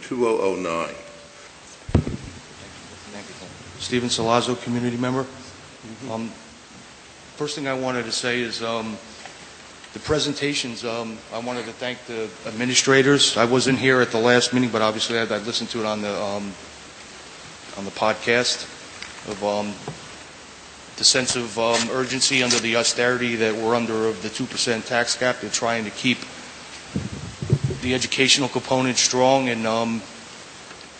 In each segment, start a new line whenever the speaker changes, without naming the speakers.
2009.
Stephen Sollazzo, community member. First thing I wanted to say is the presentations. I wanted to thank the administrators. I wasn't here at the last meeting, but obviously I listened to it on the podcast of the sense of urgency under the austerity that we're under of the 2% tax cap. They're trying to keep the educational component strong and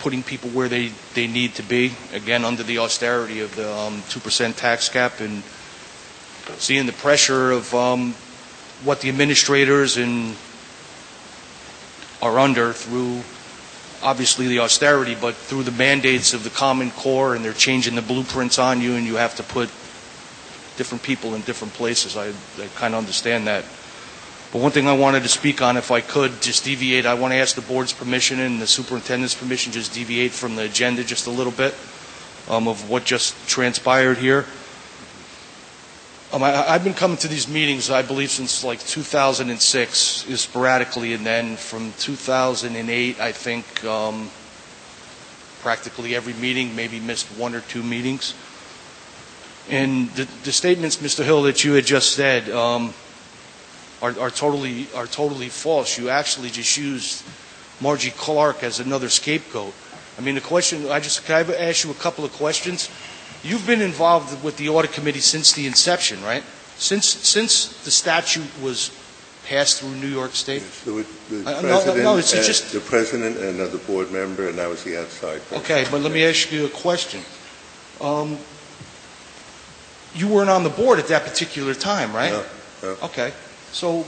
putting people where they need to be, again, under the austerity of the 2% tax cap, and seeing the pressure of what the administrators are under through, obviously, the austerity, but through the mandates of the Common Core, and they're changing the blueprints on you, and you have to put different people in different places. I kind of understand that. But one thing I wanted to speak on, if I could, just deviate. I want to ask the board's permission and the superintendent's permission, just deviate from the agenda just a little bit of what just transpired here. I've been coming to these meetings, I believe, since like 2006, sporadically, and then from 2008, I think, practically every meeting, maybe missed one or two meetings. And the statements, Mr. Hill, that you had just said are totally false. You actually just used Margie Clark as another scapegoat. I mean, the question, can I ask you a couple of questions? You've been involved with the audit committee since the inception, right? Since the statute was passed through New York State?
The president and another board member, and I was the outside person.
Okay, but let me ask you a question. You weren't on the board at that particular time, right?
No.
Okay. So,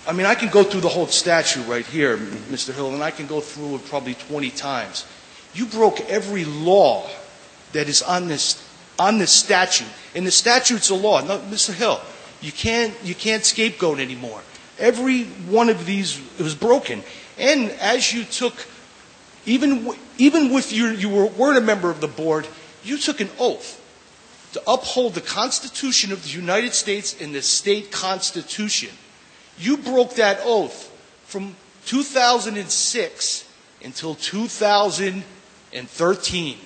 I mean, I can go through the whole statute right here, Mr. Hill, and I can go through it probably 20 times. You broke every law that is on this statute. And the statute's a law. No, Mr. Hill, you can't scapegoat anymore. Every one of these was broken. And as you took, even with you weren't a member of the board, you took an oath to uphold the Constitution of the United States and the state constitution. You broke that oath from 2006 until 2013.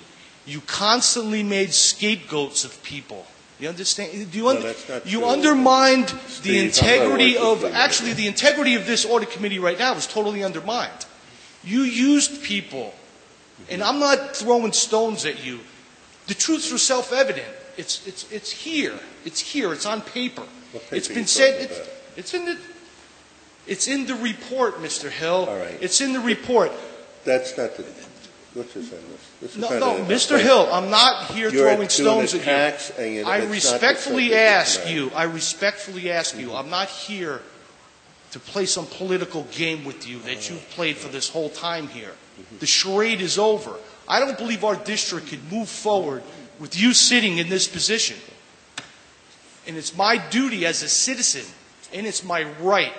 You constantly made scapegoats of people. You understand? You undermined the integrity of, actually the integrity of this audit committee right now is totally undermined. You used people, and I'm not throwing stones at you. The truths are self-evident. It's here. It's here. It's on paper. It's been said. It's in the report, Mr. Hill.
All right.
It's in the report.
That's not the. Let's just end this.
No, Mr. Hill, I'm not here throwing stones at you. I respectfully ask you. I'm not here to play some political game with you that you've played for this whole time here. The charade is over. I don't believe our district can move forward with you sitting in this position. And it's my duty as a citizen, and it's my right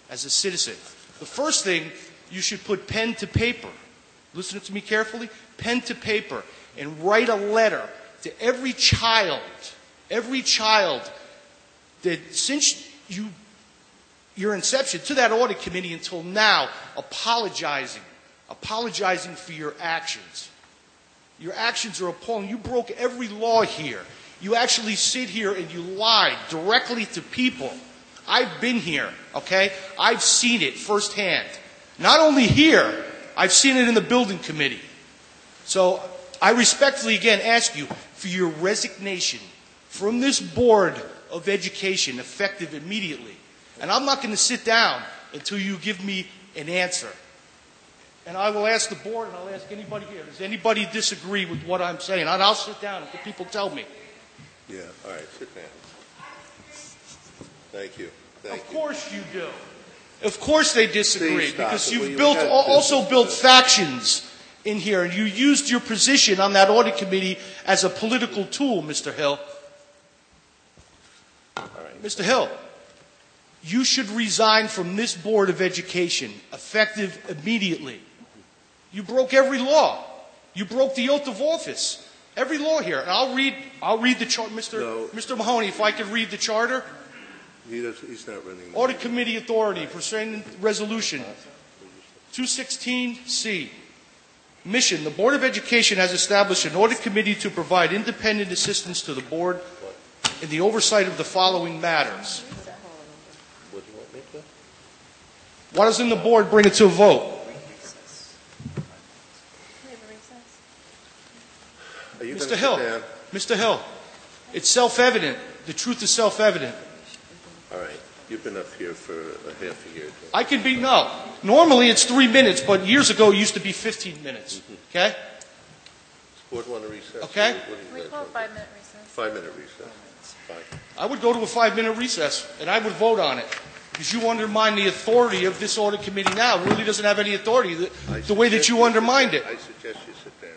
as a citizen. The first thing, you should put pen to paper. Listen to me carefully. Pen to paper, and write a letter to every child that since your inception to that audit committee until now, apologizing for your actions. Your actions are appalling. You broke every law here. You actually sit here and you lied directly to people. I've been here, okay? I've seen it firsthand. Not only here, I've seen it in the building committee. So I respectfully again ask you for your resignation from this Board of Education, effective immediately. And I'm not going to sit down until you give me an answer. And I will ask the board, and I'll ask anybody here, does anybody disagree with what I'm saying? And I'll sit down if the people tell me.
Yeah, all right, sit down. Thank you.
Of course you do. Of course they disagree, because you've also built factions in here, and you used your position on that audit committee as a political tool, Mr. Hill.
All right.
Mr. Hill, you should resign from this Board of Education, effective immediately. You broke every law. You broke the oath of office. Every law here. And I'll read the chart, Mr. Mahoney, if I could read the charter.
He's not running.
Audit Committee authority, pursuant resolution. 216C. Mission: the Board of Education has established an audit committee to provide independent assistance to the board in the oversight of the following matters.
What do you want me to?
Why doesn't the board bring it to a vote?
Are you
Mr.
gonna sit
Hill,
down?
Mr. Hill, it's self-evident. The truth is self-evident.
All right, you've been up here for a half a year.
I can be, no. Normally it's 3 minutes, but years ago it used to be 15 minutes. Okay?
Does the board want to recess?
Okay.
What do you
We
guys
call
want?
5-minute recess.
5-minute recess. Fine.
I would go to a 5-minute recess, and I would vote on it. Because you undermine the authority of this audit committee now. It really doesn't have any authority, the way that you undermined it.
I suggest you sit down.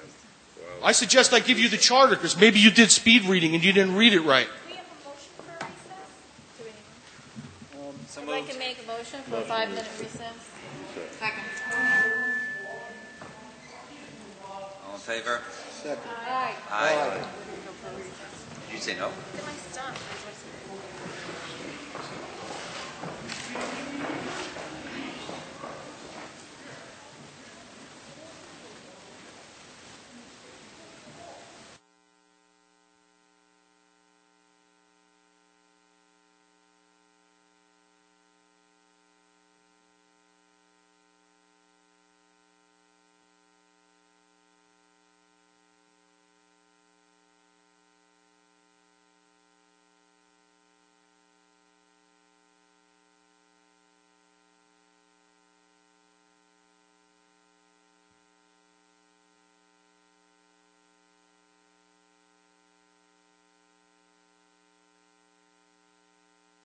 Wow.
I suggest I give you the charter, because maybe you did speed reading and you didn't read it right.
Do we have a motion for a recess? Do we?
So
I'd like
moved.
to make a motion for a 5-minute recess. Second.
All in favor?
Aye.
Aye. Did you say no?
Get my stuff.